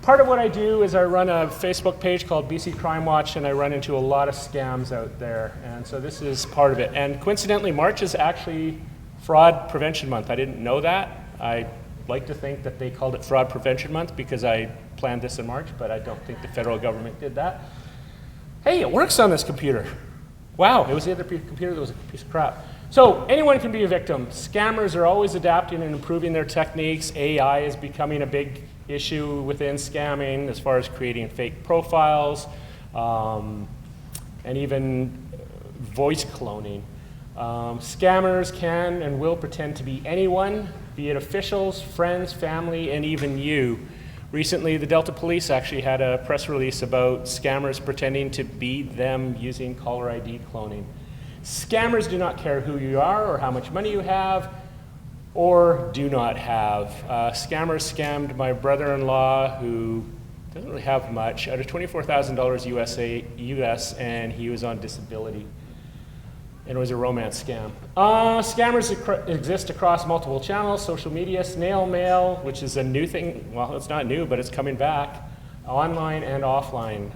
Part of what I do is I run a Facebook page called BC Crime Watch, and I run into a lot of scams out there. And so this is part of it. And coincidentally, March is actually Fraud Prevention Month. I didn't know that. I like to think that they called it Fraud Prevention Month because I planned this in March, but I don't think the federal government did that. Hey, it works on this computer. Wow, it was the other computer that was a piece of crap. So anyone can be a victim. Scammers are always adapting and improving their techniques. AI is becoming a big issue within scamming as far as creating fake profiles and even voice cloning. Scammers can and will pretend to be anyone, be it officials, friends, family, and even you. Recently, the Delta Police actually had a press release about scammers pretending to be them using caller ID cloning. Scammers do not care who you are or how much money you have or do not have. Scammers scammed my brother-in-law, who doesn't really have much, out of $24,000 US, and he was on disability. And it was a romance scam. Scammers exist across multiple channels: social media, snail mail, which is a new thing. Well, it's not new, but it's coming back, online and offline.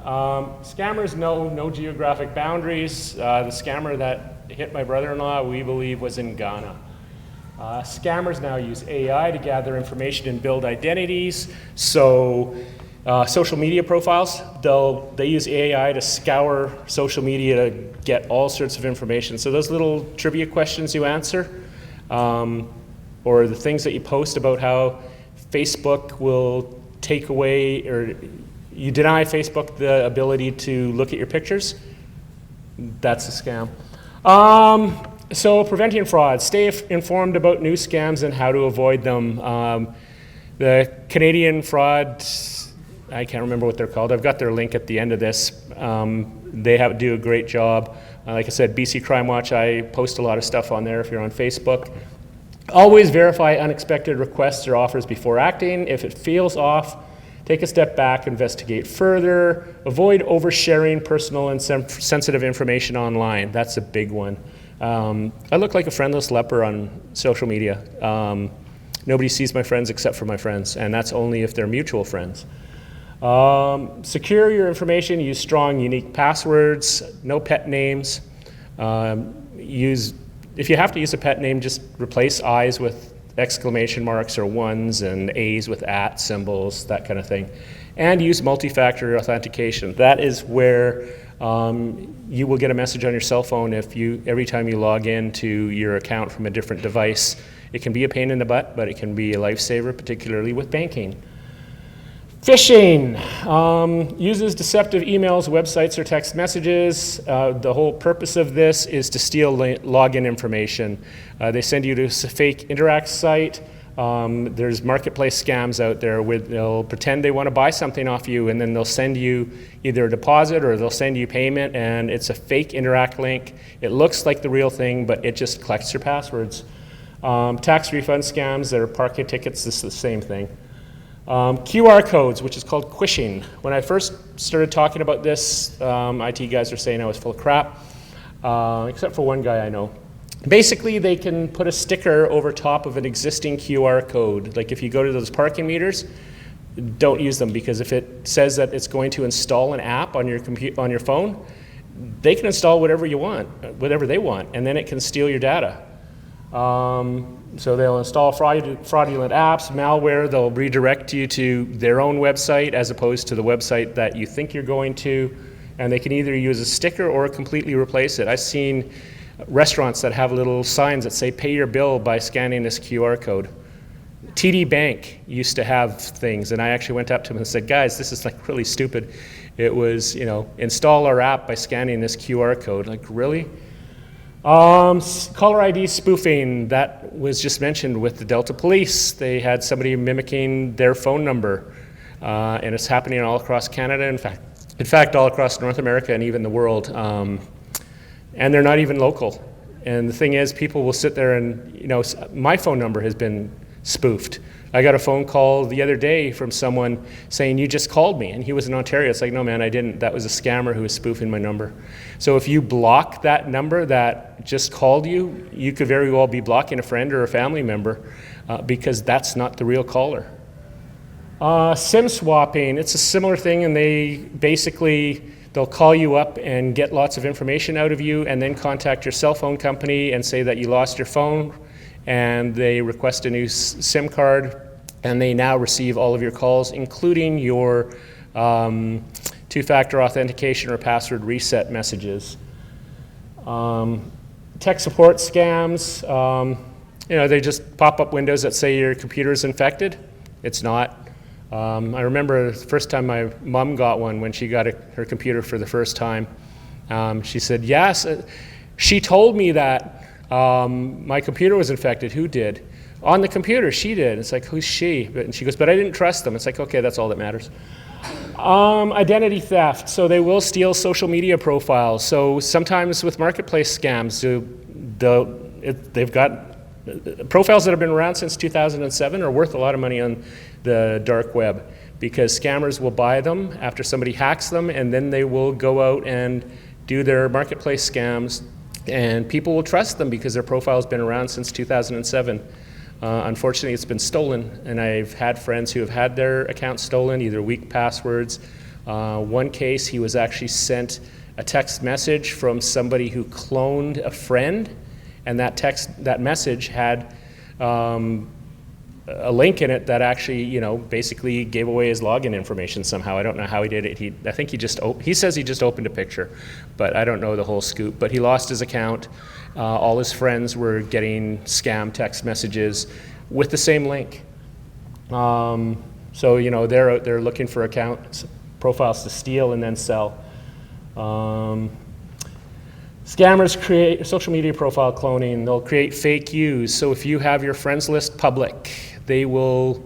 Scammers know no geographic boundaries. The scammer that hit my brother-in-law, we believe, was in Ghana. Scammers now use AI to gather information and build identities. So social media profiles, they use AI to scour social media to get all sorts of information. So those little trivia questions you answer, or the things that you post about how Facebook will take away, or you deny Facebook the ability to look at your pictures, that's a scam. So preventing fraud, stay informed about new scams and how to avoid them. The Canadian fraud, I can't remember what they're called. I've got their link at the end of this. They do a great job. Like I said, BC Crime Watch, I post a lot of stuff on there if you're on Facebook. Always verify unexpected requests or offers before acting. If it feels off, take a step back, investigate further. Avoid oversharing personal and sensitive information online. That's a big one. I look like a friendless leper on social media. Nobody sees my friends except for my friends, and that's only if they're mutual friends. Secure your information, use strong, unique passwords, no pet names. If you have to use a pet name, just replace I's with exclamation marks or ones and A's with @ symbols, that kind of thing. And use multi-factor authentication. That is where you will get a message on your cell phone every time you log into your account from a different device. It can be a pain in the butt, but it can be a lifesaver, particularly with banking. Phishing uses deceptive emails, websites, or text messages. The whole purpose of this is to steal login information. They send you to a fake Interact site. There's marketplace scams out there where they'll pretend they want to buy something off you, and then they'll send you either a deposit or they'll send you payment, and it's a fake Interact link. It looks like the real thing, but it just collects your passwords. Tax refund scams that are parking tickets, this is the same thing. QR codes, which is called quishing. When I first started talking about this, IT guys were saying I was full of crap, except for one guy I know. Basically, they can put a sticker over top of an existing QR code. Like if you go to those parking meters, don't use them, because if it says that it's going to install an app on your phone, they can install whatever they want, and then it can steal your data. So they'll install fraudulent apps, malware. They'll redirect you to their own website as opposed to the website that you think you're going to, and they can either use a sticker or completely replace it. I've seen restaurants that have little signs that say pay your bill by scanning this QR code. TD Bank used to have things, and I actually went up to them and said, guys, this is like really stupid. It was, install our app by scanning this QR code. Like, really? Caller ID spoofing, that was just mentioned with the Delta Police. They had somebody mimicking their phone number, and it's happening all across Canada, in fact all across North America and even the world. And they're not even local. And the thing is, people will sit there and, my phone number has been spoofed. I got a phone call the other day from someone saying, you just called me, and he was in Ontario. It's like, no man, I didn't. That was a scammer who was spoofing my number. So if you block that number that just called you, you could very well be blocking a friend or a family member because that's not the real caller. SIM swapping, it's a similar thing, and they'll call you up and get lots of information out of you and then contact your cell phone company and say that you lost your phone, and they request a new SIM card, and they now receive all of your calls, including your two-factor authentication or password reset messages. Tech support scams, they just pop up windows that say your computer is infected. It's not. I remember the first time my mom got one, when she got her computer for the first time. She said, yes, she told me that my computer was infected. Who did? On the computer, she did. It's like, who's she? And she goes, but I didn't trust them. It's like, okay, that's all that matters. Identity theft. So they will steal social media profiles. So sometimes with marketplace scams, they've got profiles that have been around since 2007 are worth a lot of money on the dark web, because scammers will buy them after somebody hacks them, and then they will go out and do their marketplace scams, and people will trust them because their profile has been around since 2007. Unfortunately, it's been stolen, and I've had friends who have had their accounts stolen, either weak passwords. One case, he was actually sent a text message from somebody who cloned a friend, and that message had a link in it that actually, basically gave away his login information somehow. I don't know how he did it. I think he says he just opened a picture, but I don't know the whole scoop. But he lost his account. All his friends were getting scam text messages with the same link. So they're out there looking for account profiles to steal and then sell. Scammers create social media profile cloning. They'll create fake yous. So if you have your friends list public, they will,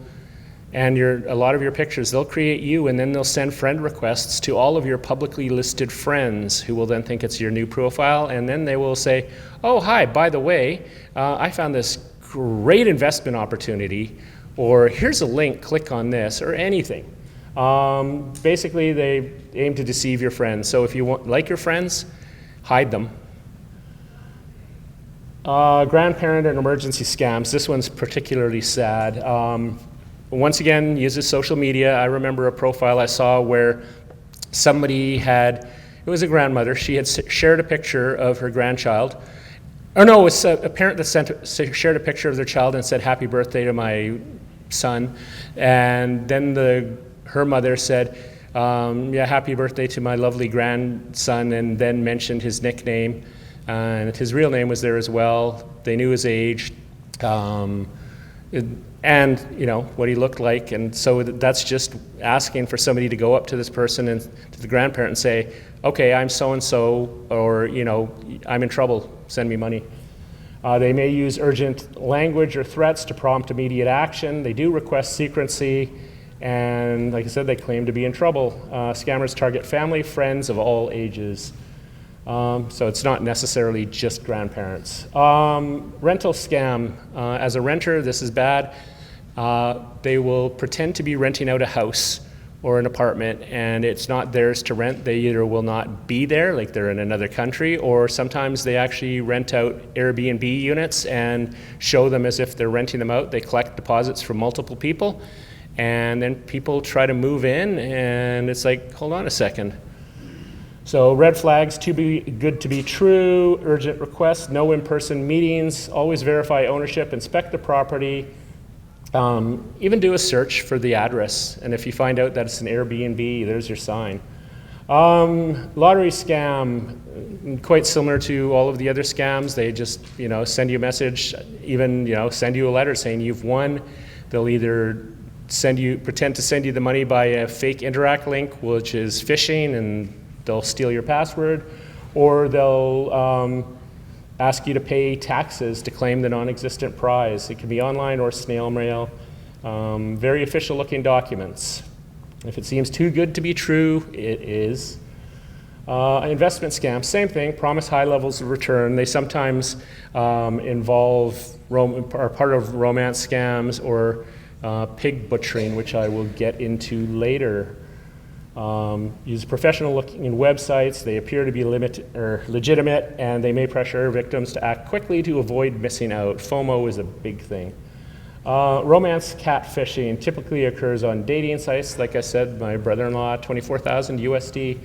and a lot of your pictures, they'll create you, and then they'll send friend requests to all of your publicly listed friends, who will then think it's your new profile, and then they will say, oh, hi, by the way, I found this great investment opportunity, or here's a link, click on this, or anything. Basically, they aim to deceive your friends. So if you like your friends, hide them. Grandparent and emergency scams. This one's particularly sad. Once again, uses social media. I remember a profile I saw where somebody it was a grandmother, she had shared a picture of her grandchild. Or no, it was a parent that shared a picture of their child and said, happy birthday to my son. And then her mother said, yeah, happy birthday to my lovely grandson, and then mentioned his nickname. And his real name was there as well. They knew his age, and what he looked like. And so that's just asking for somebody to go up to this person and to the grandparent and say, okay, I'm so-and-so, or I'm in trouble, send me money. They may use urgent language or threats to prompt immediate action. They do request secrecy. And like I said, they claim to be in trouble. Scammers target family, friends of all ages. So it's not necessarily just grandparents. Rental scam. As a renter, this is bad. They will pretend to be renting out a house or an apartment, and it's not theirs to rent. They either will not be there, like they're in another country, or sometimes they actually rent out Airbnb units and show them as if they're renting them out. They collect deposits from multiple people. And then people try to move in, and it's like, hold on a second. So red flags, too good to be true, urgent requests, no in-person meetings, always verify ownership, inspect the property, even do a search for the address. And if you find out that it's an Airbnb, there's your sign. Lottery scam, quite similar to all of the other scams. They just, send you a message, even, send you a letter saying you've won. They'll either pretend to send you the money by a fake Interact link, which is phishing, and they'll steal your password, or they'll ask you to pay taxes to claim the non-existent prize. It can be online or snail mail. Very official looking documents. If it seems too good to be true, it is. Investment scams, same thing, promise high levels of return. They sometimes involve, are part of romance scams or pig butchering, which I will get into later. Use professional looking websites. They appear to be legitimate, and they may pressure victims to act quickly to avoid missing out. FOMO is a big thing. Romance catfishing typically occurs on dating sites. Like I said, my brother-in-law, 24,000 USD.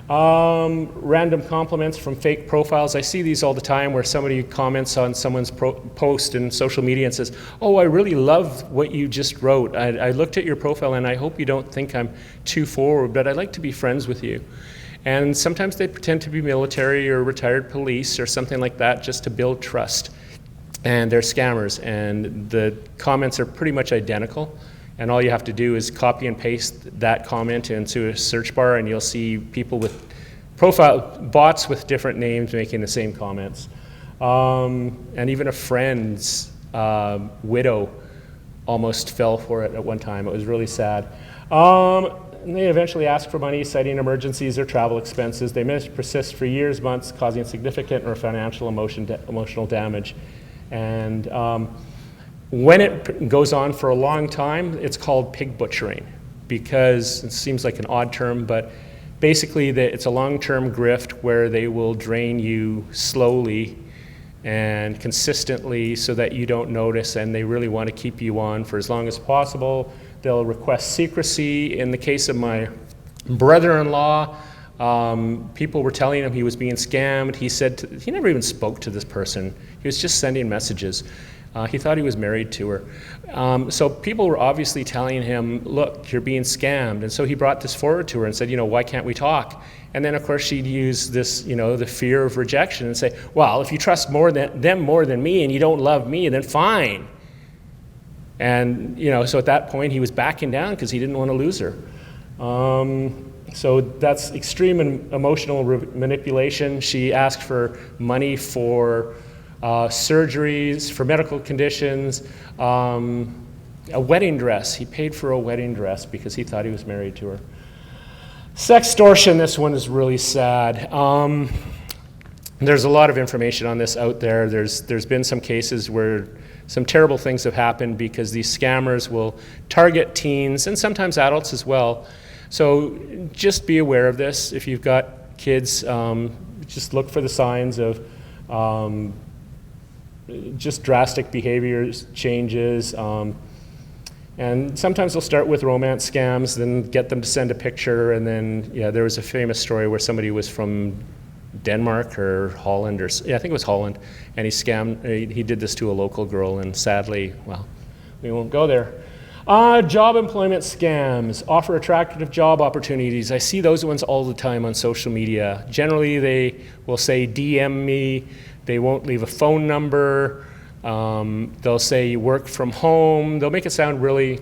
Random compliments from fake profiles. I see these all the time where somebody comments on someone's post in social media and says, "Oh, I really love what you just wrote. I looked at your profile and I hope you don't think I'm too forward, but I'd like to be friends with you." And sometimes they pretend to be military or retired police or something like that just to build trust. And they're scammers, and the comments are pretty much identical. And all you have to do is copy and paste that comment into a search bar, and you'll see people with bots with different names making the same comments. And even a friend's widow almost fell for it at one time. It was really sad. And they eventually ask for money, citing emergencies or travel expenses. They may persist for years, months, causing significant or financial emotional damage. And when it goes on for a long time, it's called pig butchering, because it seems like an odd term, but basically it's a long-term grift where they will drain you slowly and consistently so that you don't notice, and they really want to keep you on for as long as possible. They'll request secrecy. In the case of my brother-in-law, people were telling him he was being scammed. He never even spoke to this person. He was just sending messages. He thought he was married to her. So people were obviously telling him, "Look, you're being scammed." And so he brought this forward to her and said, "Why can't we talk?" And then, of course, she'd use this, the fear of rejection and say, "Well, if you trust them more than me and you don't love me, then fine." And, so at that point, he was backing down because he didn't want to lose her. So that's extreme emotional manipulation. She asked for money for surgeries, for medical conditions, a wedding dress. He paid for a wedding dress because he thought he was married to her. Sextortion, this one is really sad. There's a lot of information on this out there. There's been some cases where some terrible things have happened because these scammers will target teens and sometimes adults as well. So just be aware of this. If you've got kids, just look for the signs of just drastic behavior changes. And sometimes they'll start with romance scams, then get them to send a picture, and then, there was a famous story where somebody was from Denmark or Holland, I think it was Holland, and he did this to a local girl, and sadly, well, we won't go there. Job employment scams offer attractive job opportunities. I see those ones all the time on social media. Generally, they will say, "DM me." They won't leave a phone number. They'll say you work from home. They'll make it sound really,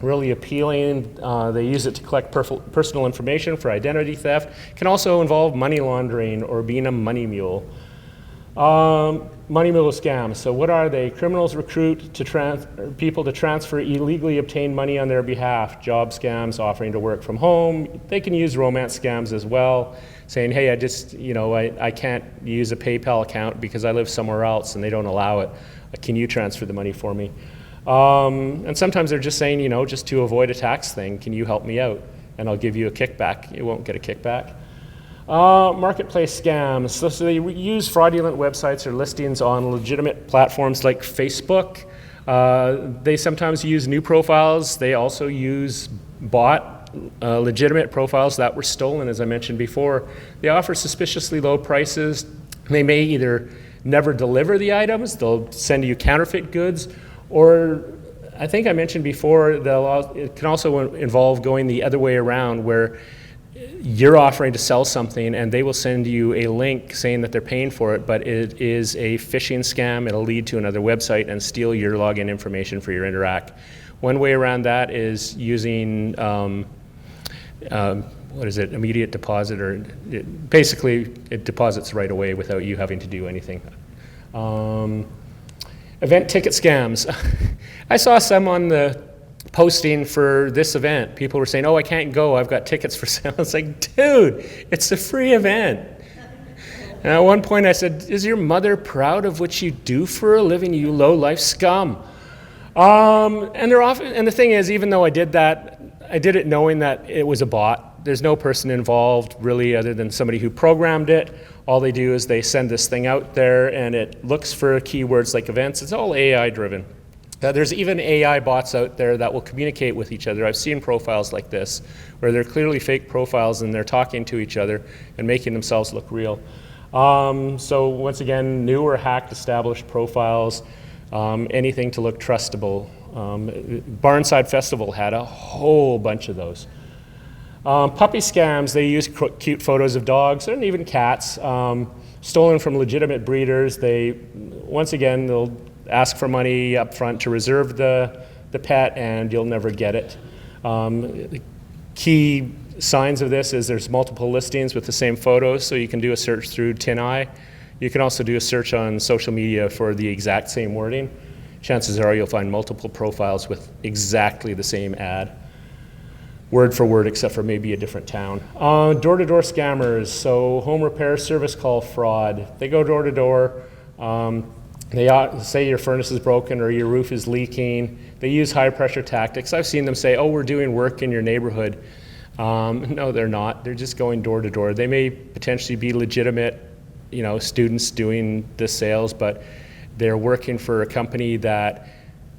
really appealing. They use it to collect personal information for identity theft. It can also involve money laundering or being a money mule. Money mule scams. So what are they? Criminals recruit people to transfer illegally obtained money on their behalf. Job scams offering to work from home. They can use romance scams as well, saying, "Hey, I can't use a PayPal account because I live somewhere else and they don't allow it. Can you transfer the money for me?" And sometimes they're just saying, just to avoid a tax thing, "Can you help me out? And I'll give you a kickback." You won't get a kickback. Marketplace scams. So they use fraudulent websites or listings on legitimate platforms like Facebook. They sometimes use new profiles. They also use legitimate profiles that were stolen, as I mentioned before. They offer suspiciously low prices. They may either never deliver the items, they'll send you counterfeit goods, or I think I mentioned before, it can also involve going the other way around, where you're offering to sell something and they will send you a link saying that they're paying for it, but it is a phishing scam. It'll lead to another website and steal your login information for your Interac. One way around that is using immediate deposit, or basically it deposits right away without you having to do anything. Event ticket scams. I saw some on the posting for this event. People were saying, "Oh, I can't go, I've got tickets for sale." It's like, dude, it's a free event. And at one point I said, "Is your mother proud of what you do for a living, you low-life scum?" And the thing is, even though I did that, I did it knowing that it was a bot. There's no person involved really other than somebody who programmed it. All they do is they send this thing out there and it looks for keywords like events. It's all AI driven. There's even AI bots out there that will communicate with each other. I've seen profiles like this, where they're clearly fake profiles and they're talking to each other and making themselves look real. So once again, new or hacked established profiles, anything to look trustable. Barnside Festival had a whole bunch of those. Puppy scams, they use cute photos of dogs and even cats, stolen from legitimate breeders. Once again, they'll ask for money up front to reserve the pet, and you'll never get it. Key signs of this is there's multiple listings with the same photos, so you can do a search through TinEye. You can also do a search on social media for the exact same wording. Chances are you'll find multiple profiles with exactly the same ad, word for word, except for maybe a different town. Door-to-door scammers, so home repair service call fraud. They go door to door. They say your furnace is broken or your roof is leaking. They use high pressure tactics. I've seen them say, oh, we're doing work in your neighborhood. No, they're not. They're just going door to door. They may potentially be legitimate, students doing the sales, but they're working for a company that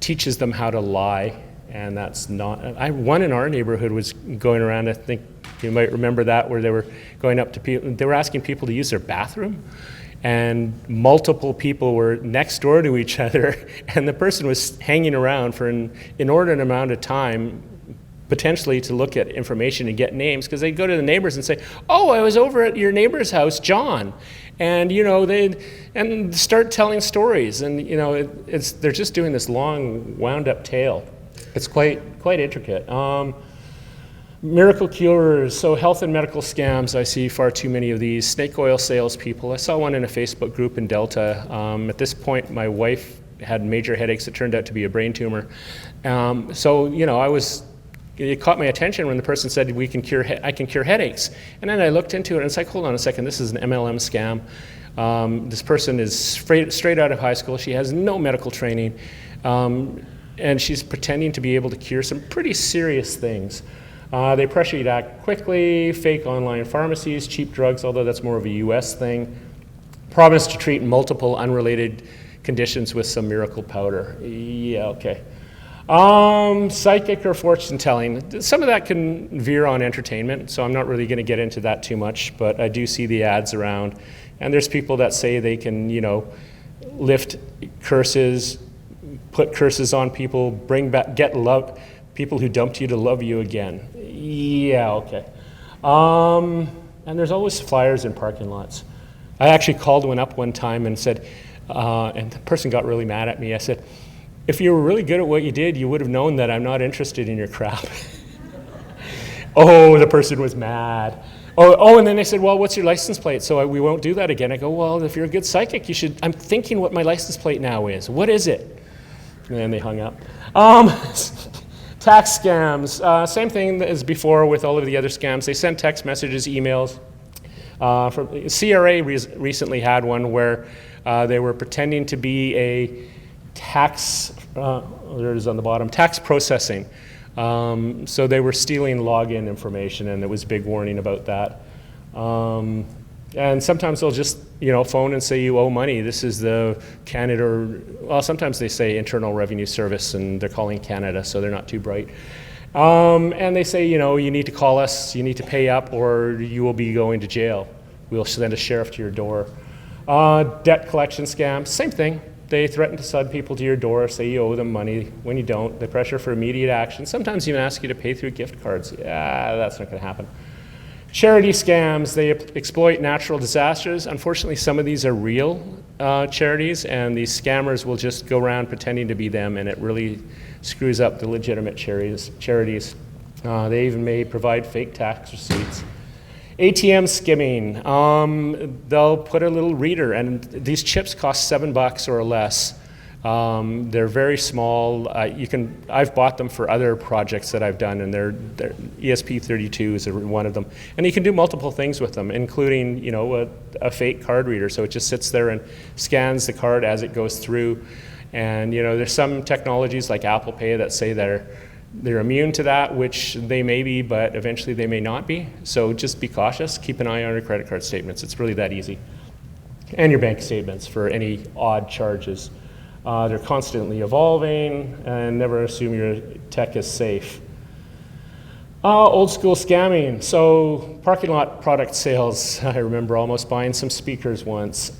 teaches them how to lie, and that's not. One in our neighborhood was going around, I think you might remember that, where they were going up to people, they were asking people to use their bathroom, and multiple people were next door to each other, and the person was hanging around for an inordinate amount of time, potentially to look at information and get names, because they'd go to the neighbors and say, oh, I was over at your neighbor's house, John. And they'd start telling stories, and they're just doing this long, wound-up tale. It's quite intricate. Miracle cures, so health and medical scams. I see far too many of these. Snake oil salespeople. I saw one in a Facebook group in Delta. At this point, my wife had major headaches. It turned out to be a brain tumor. It caught my attention when the person said, I can cure headaches. And then I looked into it and it's like, hold on a second, this is an MLM scam. This person is straight out of high school. She has no medical training. And she's pretending to be able to cure some pretty serious things. They pressure you to act quickly, fake online pharmacies, cheap drugs, although that's more of a US thing. Promise to treat multiple unrelated conditions with some miracle powder. Yeah, okay. Psychic or fortune telling. Some of that can veer on entertainment, so I'm not really going to get into that too much, but I do see the ads around. And there's people that say they can, lift curses, put curses on people, bring back, get love, people who dumped you to love you again. Yeah, okay. And there's always flyers in parking lots. I actually called one up one time and said, and the person got really mad at me. I said, if you were really good at what you did, you would have known that I'm not interested in your crap. Oh, the person was mad. Oh, and then they said, well, what's your license plate? So we won't do that again. I go, well, if you're a good psychic, I'm thinking what my license plate now is. What is it? And then they hung up. Tax scams, same thing as before with all of the other scams. They send text messages, emails. CRA recently had one where they were pretending to be a tax, there it is on the bottom, tax processing. So they were stealing login information, and there was a big warning about that. And sometimes they'll just, phone and say you owe money. This is the Canada, well, sometimes they say Internal Revenue Service, and they're calling Canada, so they're not too bright. And they say, you need to call us, you need to pay up, or you will be going to jail. We'll send a sheriff to your door. Debt collection scams, same thing. They threaten to send people to your door, say you owe them money. When you don't, they pressure for immediate action. Sometimes even ask you to pay through gift cards. Yeah, that's not going to happen. Charity scams, they exploit natural disasters. Unfortunately, some of these are real charities, and these scammers will just go around pretending to be them, and it really screws up the legitimate charities. They even may provide fake tax receipts. ATM skimming, they'll put a little reader, and these chips cost $7 or less. They're very small. I've bought them for other projects that I've done, and they're ESP32 is one of them. And you can do multiple things with them, including a fake card reader. So it just sits there and scans the card as it goes through. And there's some technologies like Apple Pay that say they're immune to that, which they may be, but eventually they may not be. So just be cautious. Keep an eye on your credit card statements. It's really that easy. And your bank statements for any odd charges. They're constantly evolving, and never assume your tech is safe. Old school scamming. So parking lot product sales. I remember almost buying some speakers once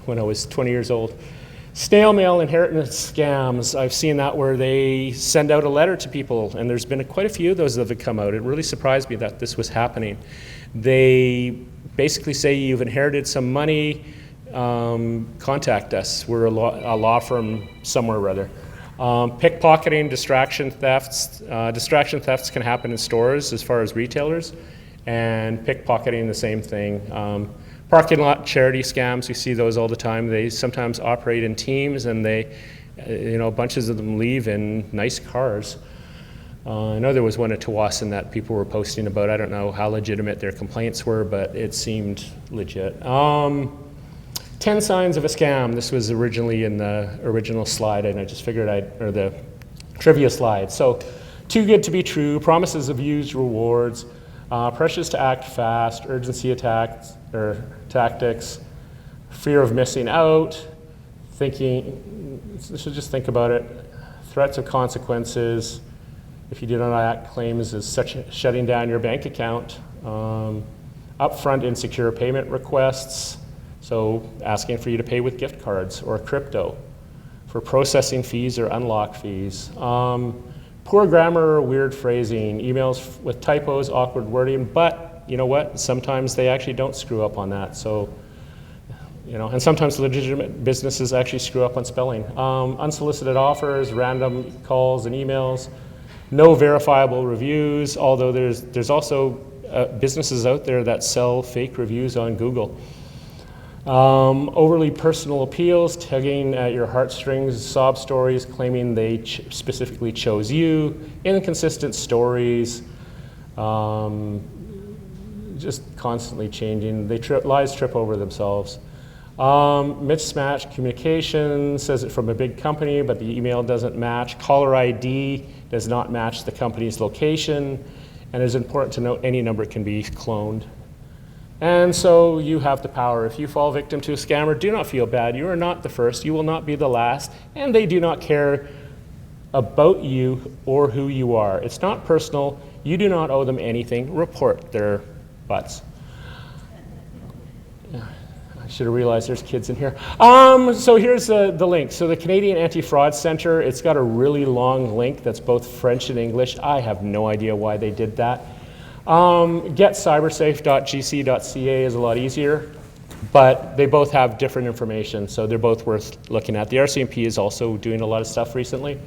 when I was 20 years old. Snail mail inheritance scams. I've seen that where they send out a letter to people, and there's been quite a few of those that have come out. It really surprised me that this was happening. They basically say you've inherited some money, contact us. We're a law firm somewhere or other. Pickpocketing, distraction thefts. Distraction thefts can happen in stores as far as retailers, and pickpocketing the same thing. Parking lot charity scams, we see those all the time. They sometimes operate in teams, and they, bunches of them leave in nice cars. I know there was one at Tawasin that people were posting about. I don't know how legitimate their complaints were, but it seemed legit. 10 signs of a scam. This was originally in the original slide, and I just figured or the trivia slide. So, too good to be true, promises of used rewards, pressures to act fast, urgency attacks or tactics, fear of missing out, just think about it, threats of consequences, if you do not act, claims as such shutting down your bank account, upfront insecure payment requests, so asking for you to pay with gift cards or crypto, for processing fees or unlock fees, poor grammar or weird phrasing, emails with typos, awkward wording, but you know what? Sometimes they actually don't screw up on that. So, and sometimes legitimate businesses actually screw up on spelling. Unsolicited offers, random calls and emails, no verifiable reviews, although there's also businesses out there that sell fake reviews on Google. Overly personal appeals, tugging at your heartstrings, sob stories, claiming they specifically chose you, inconsistent stories, just constantly changing. Lies trip over themselves. Mismatched communication, says it from a big company, but the email doesn't match. Caller ID does not match the company's location, and it's important to note any number can be cloned. And so you have the power. If you fall victim to a scammer, do not feel bad. You are not the first. You will not be the last. And they do not care about you or who you are. It's not personal. You do not owe them anything. Report their butts. I should have realized there's kids in here. So here's the link. So the Canadian Anti-Fraud Centre, it's got a really long link that's both French and English. I have no idea why they did that. Getcybersafe.gc.ca is a lot easier, but they both have different information, so they're both worth looking at. The RCMP is also doing a lot of stuff recently.